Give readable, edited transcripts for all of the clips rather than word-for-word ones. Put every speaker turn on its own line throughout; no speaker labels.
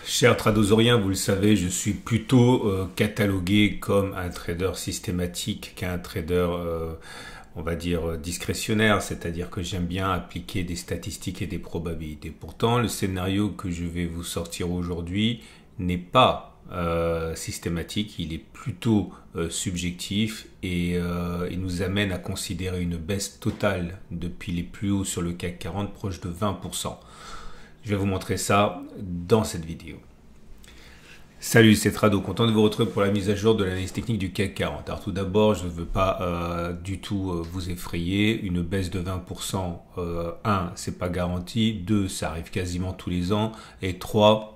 Cher tradosorien, vous le savez, je suis plutôt catalogué comme un trader systématique qu'un trader, on va dire, discrétionnaire, c'est-à-dire que j'aime bien appliquer des statistiques et des probabilités. Pourtant, le scénario que je vais vous sortir aujourd'hui n'est pas systématique, il est plutôt subjectif et il nous amène à considérer une baisse totale depuis les plus hauts sur le CAC 40 proche de 20%. Je vais vous montrer ça dans cette vidéo. Salut, c'est Trado, content de vous retrouver pour la mise à jour de l'analyse technique du CAC 40. Alors tout d'abord, je ne veux pas du tout vous effrayer. Une baisse de 20%, 1, c'est pas garanti. 2, ça arrive quasiment tous les ans. Et 3,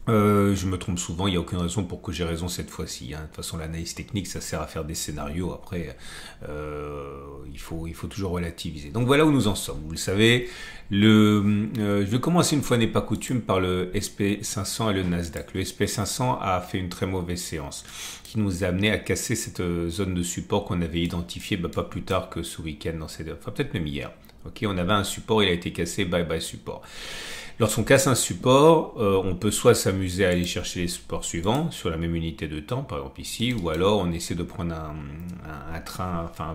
je me trompe souvent, il n'y a aucune raison pour que j'ai raison cette fois-ci. De toute façon, l'analyse technique, ça sert à faire des scénarios. Après, il faut toujours relativiser. Donc voilà où nous en sommes. Vous le savez, je vais commencer une fois n'est pas coutume par le SP500 et le Nasdaq. Le SP500 a fait une très mauvaise séance qui nous a amené à casser cette zone de support qu'on avait identifiée pas plus tard que ce week-end, enfin peut-être même hier. Ok, on avait un support, il a été cassé, bye bye support. Lorsqu'on casse un support, on peut soit s'amuser à aller chercher les supports suivants sur la même unité de temps, par exemple ici, ou alors on essaie de prendre un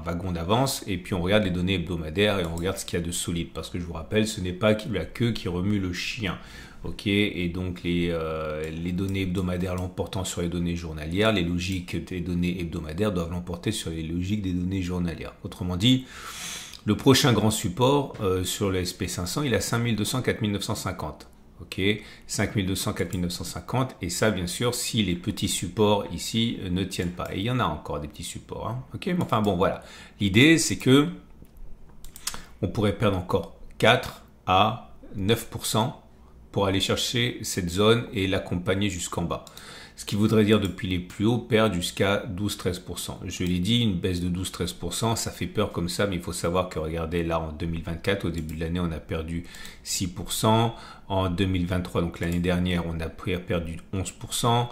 wagon d'avance et puis on regarde les données hebdomadaires et on regarde ce qu'il y a de solide. Parce que je vous rappelle, ce n'est pas la queue qui remue le chien. Ok, et donc les données hebdomadaires l'emportant sur les données journalières, les logiques des données hebdomadaires doivent l'emporter sur les logiques des données journalières. Autrement dit, le prochain grand support sur le SP500, il a 5200-4950. Ok, 5200-4950. Et ça, bien sûr, si les petits supports ici ne tiennent pas. Et il y en a encore des petits supports. Hein. Ok, mais enfin bon, voilà. L'idée, c'est que on pourrait perdre encore 4 à 9% pour aller chercher cette zone et l'accompagner jusqu'en bas. Ce qui voudrait dire depuis les plus hauts perdre jusqu'à 12-13%. Je l'ai dit, une baisse de 12-13%, ça fait peur comme ça, mais il faut savoir que regardez là en 2024, au début de l'année, on a perdu 6%. En 2023, donc l'année dernière, on a perdu 11%.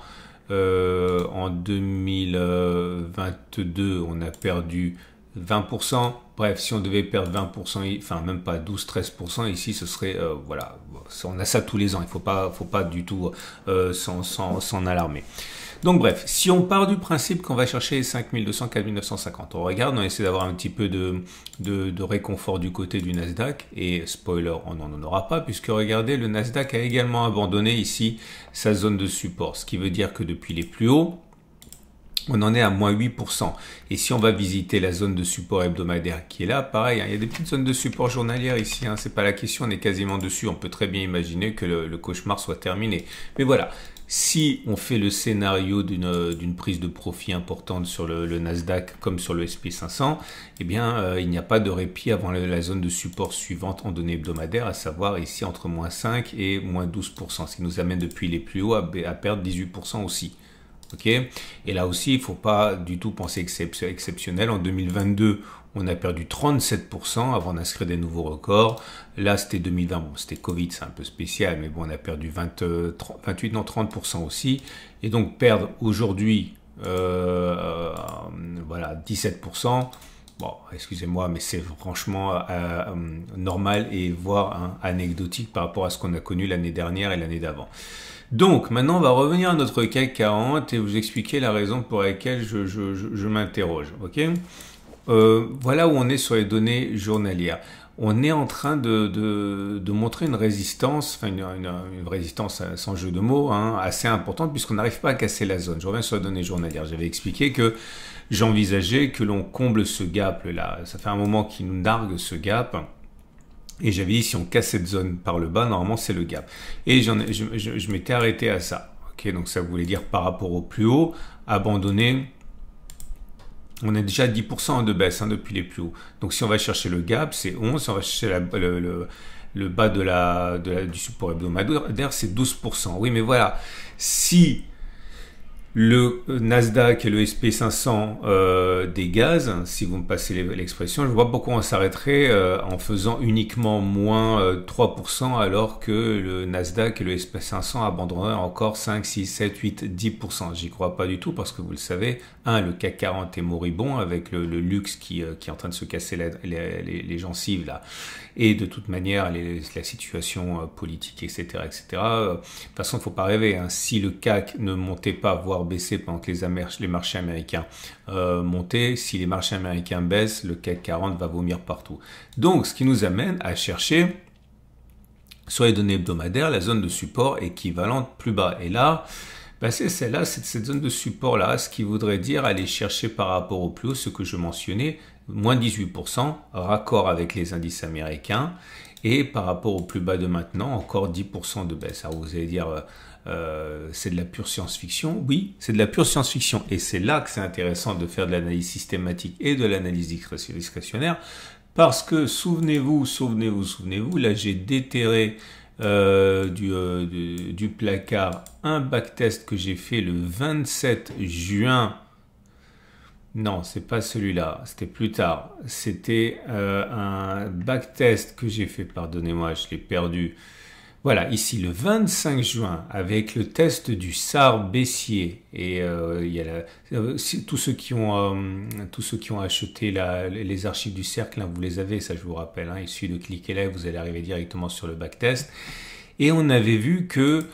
En 2022, on a perdu 20%. Bref, si on devait perdre 20%, enfin même pas 12-13%, ici ce serait, voilà, on a ça tous les ans, il faut pas du tout s'en alarmer. Donc bref, si on part du principe qu'on va chercher 5200-4950, on regarde, on essaie d'avoir un petit peu de réconfort du côté du Nasdaq, et spoiler, on n'en aura pas, puisque regardez, le Nasdaq a également abandonné ici sa zone de support, ce qui veut dire que depuis les plus hauts, on en est à moins 8%. Et si on va visiter la zone de support hebdomadaire qui est là, pareil, il y a des petites zones de support journalières ici, c'est pas la question, on est quasiment dessus. On peut très bien imaginer que le cauchemar soit terminé. Mais voilà, si on fait le scénario d'une prise de profit importante sur le Nasdaq comme sur le SP500, eh bien, il n'y a pas de répit avant la zone de support suivante en données hebdomadaires, à savoir ici entre moins 5 et moins 12%, ce qui nous amène depuis les plus hauts à perdre 18% aussi. Ok, et là aussi, il ne faut pas du tout penser exceptionnel. En 2022, on a perdu 37% avant d'inscrire des nouveaux records. Là, c'était 2020. Bon, c'était Covid, c'est un peu spécial, mais bon, on a perdu 30% aussi. Et donc, perdre aujourd'hui, voilà, 17%. Bon, excusez-moi, mais c'est franchement normal et voire anecdotique par rapport à ce qu'on a connu l'année dernière et l'année d'avant. Donc, maintenant, on va revenir à notre CAC 40 et vous expliquer la raison pour laquelle je m'interroge. Ok, voilà où on est sur les données journalières. On est en train de montrer une résistance, enfin une résistance sans jeu de mots, assez importante puisqu'on n'arrive pas à casser la zone. Je reviens sur les données journalières. J'avais expliqué que j'envisageais que l'on comble ce gap là. Ça fait un moment qu'il nous nargue ce gap. Et j'avais dit, si on casse cette zone par le bas, normalement, c'est le gap. Et je m'étais arrêté à ça. Ok, donc ça voulait dire par rapport au plus haut, abandonner. On est déjà à 10% de baisse depuis les plus hauts. Donc si on va chercher le gap, c'est 11. Si on va chercher le bas du support hebdomadaire, c'est 12%. Oui, mais voilà. Si le Nasdaq et le SP500 des gaz, si vous me passez l'expression, je vois pourquoi on s'arrêterait en faisant uniquement moins 3% alors que le Nasdaq et le SP500 abandonneraient encore 5, 6, 7, 8, 10%. J'y crois pas du tout parce que vous le savez, le CAC 40 est moribond avec le luxe qui est en train de se casser les gencives là. Et de toute manière, la situation politique, etc., etc. De toute façon, il ne faut pas rêver. Hein. Si le CAC ne montait pas, voire baissait pendant que les marchés américains montaient, si les marchés américains baissent, le CAC 40 va vomir partout. Donc, ce qui nous amène à chercher sur les données hebdomadaires la zone de support équivalente plus bas. Et là, c'est celle-là, cette zone de support-là, ce qui voudrait dire aller chercher par rapport au plus haut, ce que je mentionnais, moins 18%, raccord avec les indices américains, et par rapport au plus bas de maintenant, encore 10% de baisse. Alors vous allez dire, c'est de la pure science-fiction. Oui, c'est de la pure science-fiction, et c'est là que c'est intéressant de faire de l'analyse systématique et de l'analyse discrétionnaire, parce que souvenez-vous, là j'ai déterré du placard un backtest que j'ai fait le 27 juin. Non, c'est pas celui-là, c'était plus tard. C'était un backtest que j'ai fait, pardonnez-moi, je l'ai perdu. Voilà, ici le 25 juin, avec le test du SAR baissier. Et il y a tous ceux qui ont acheté les archives du cercle, hein, vous les avez, ça je vous rappelle. Hein, il suffit de cliquer là, vous allez arriver directement sur le backtest. Et on avait vu que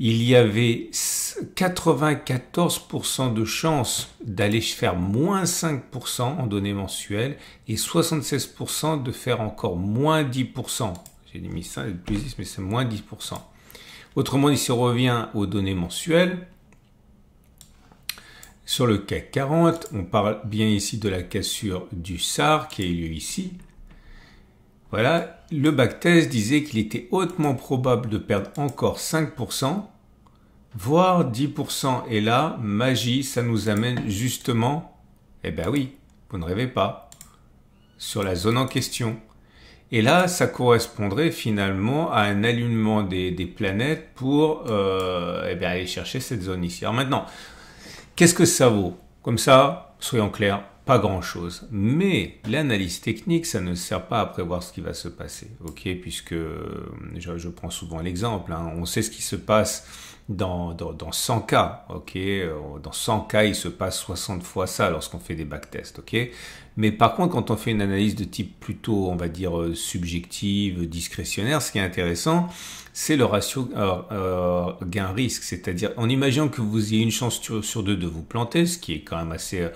il y avait 94% de chances d'aller faire moins 5% en données mensuelles et 76% de faire encore moins 10%. J'ai mis ça plus 10, mais c'est moins 10%. Autrement dit, si on revient aux données mensuelles, sur le CAC 40, on parle bien ici de la cassure du SAR qui a eu lieu ici. Voilà, le backtest disait qu'il était hautement probable de perdre encore 5%, voire 10%. Et là, magie, ça nous amène justement, eh ben oui, vous ne rêvez pas, sur la zone en question. Et là, ça correspondrait finalement à un alignement des planètes pour aller chercher cette zone ici. Alors maintenant, qu'est-ce que ça vaut? Comme ça, soyons clairs, pas grand-chose. Mais l'analyse technique, ça ne sert pas à prévoir ce qui va se passer. Ok, puisque je prends souvent l'exemple, hein, on sait ce qui se passe dans 100 cas, ok, dans 100 cas, il se passe 60 fois ça lorsqu'on fait des backtests, ok. Mais par contre, quand on fait une analyse de type plutôt, on va dire, subjective, discrétionnaire, ce qui est intéressant, c'est le ratio gain-risque, c'est-à-dire en imaginant que vous ayez une chance sur deux de vous planter, ce qui est quand même assez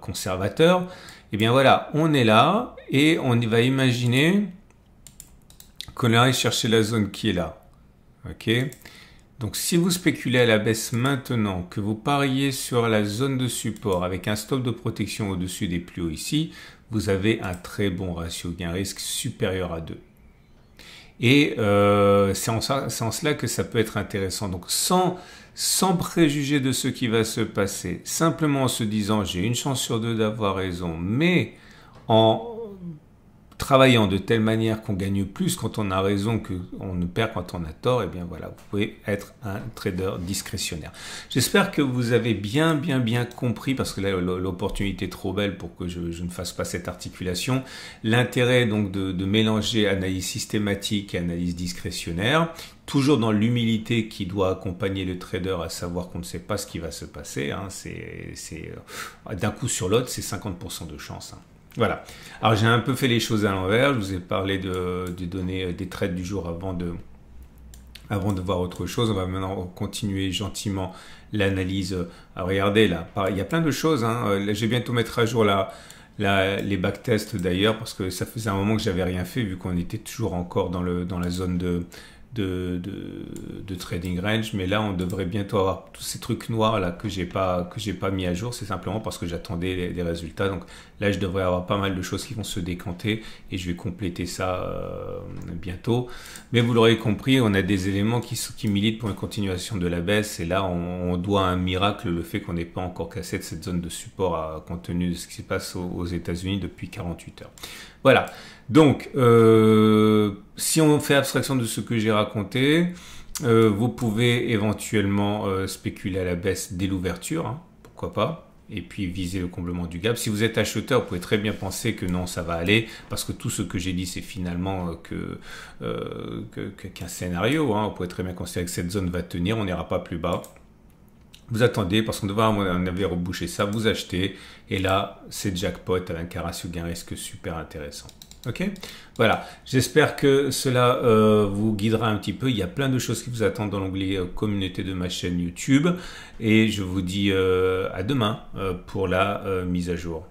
conservateur, et bien voilà, on est là et on va imaginer qu'on aille chercher la zone qui est là, ok. Donc si vous spéculez à la baisse maintenant, que vous pariez sur la zone de support avec un stop de protection au-dessus des plus hauts ici, vous avez un très bon ratio gain-risque supérieur à 2. Et c'est en cela que ça peut être intéressant. Donc sans préjuger de ce qui va se passer, simplement en se disant j'ai une chance sur deux d'avoir raison, mais en travaillant de telle manière qu'on gagne plus quand on a raison qu'on ne perd quand on a tort, et bien voilà, vous pouvez être un trader discrétionnaire. J'espère que vous avez bien compris, parce que là l'opportunité est trop belle pour que je ne fasse pas cette articulation. L'intérêt donc de mélanger analyse systématique et analyse discrétionnaire, toujours dans l'humilité qui doit accompagner le trader, à savoir qu'on ne sait pas ce qui va se passer. Hein, c'est d'un coup sur l'autre, c'est 50% de chance. Hein. Voilà. Alors j'ai un peu fait les choses à l'envers. Je vous ai parlé des données, des trades du jour avant de voir autre chose. On va maintenant continuer gentiment l'analyse. Regardez là, il y a plein de choses. Hein. Là, je vais bientôt mettre à jour les backtests d'ailleurs, parce que ça faisait un moment que j'avais rien fait vu qu'on était toujours encore dans la zone de trading range, mais là on devrait bientôt avoir tous ces trucs noirs là que j'ai pas mis à jour. C'est simplement parce que j'attendais des résultats. Donc là je devrais avoir pas mal de choses qui vont se décanter et je vais compléter ça bientôt. Mais vous l'aurez compris, on a des éléments qui militent pour une continuation de la baisse, et là on doit à un miracle le fait qu'on n'ait pas encore cassé de cette zone de support compte tenu de ce qui se passe aux États-Unis depuis 48 heures. Voilà. Donc, si on fait abstraction de ce que j'ai raconté, Vous pouvez éventuellement spéculer à la baisse dès l'ouverture, hein, pourquoi pas, et puis viser le comblement du gap. Si vous êtes acheteur, vous pouvez très bien penser que non, ça va aller, parce que tout ce que j'ai dit, c'est finalement qu'un scénario. Hein. Vous pouvez très bien considérer que cette zone va tenir, on n'ira pas plus bas. Vous attendez, parce qu'on avait rebouché ça, vous achetez, et là, c'est jackpot avec un ratio gain-risque super intéressant. Ok, voilà, j'espère que cela vous guidera un petit peu. Il y a plein de choses qui vous attendent dans l'onglet communauté de ma chaîne YouTube, et je vous dis à demain pour la mise à jour.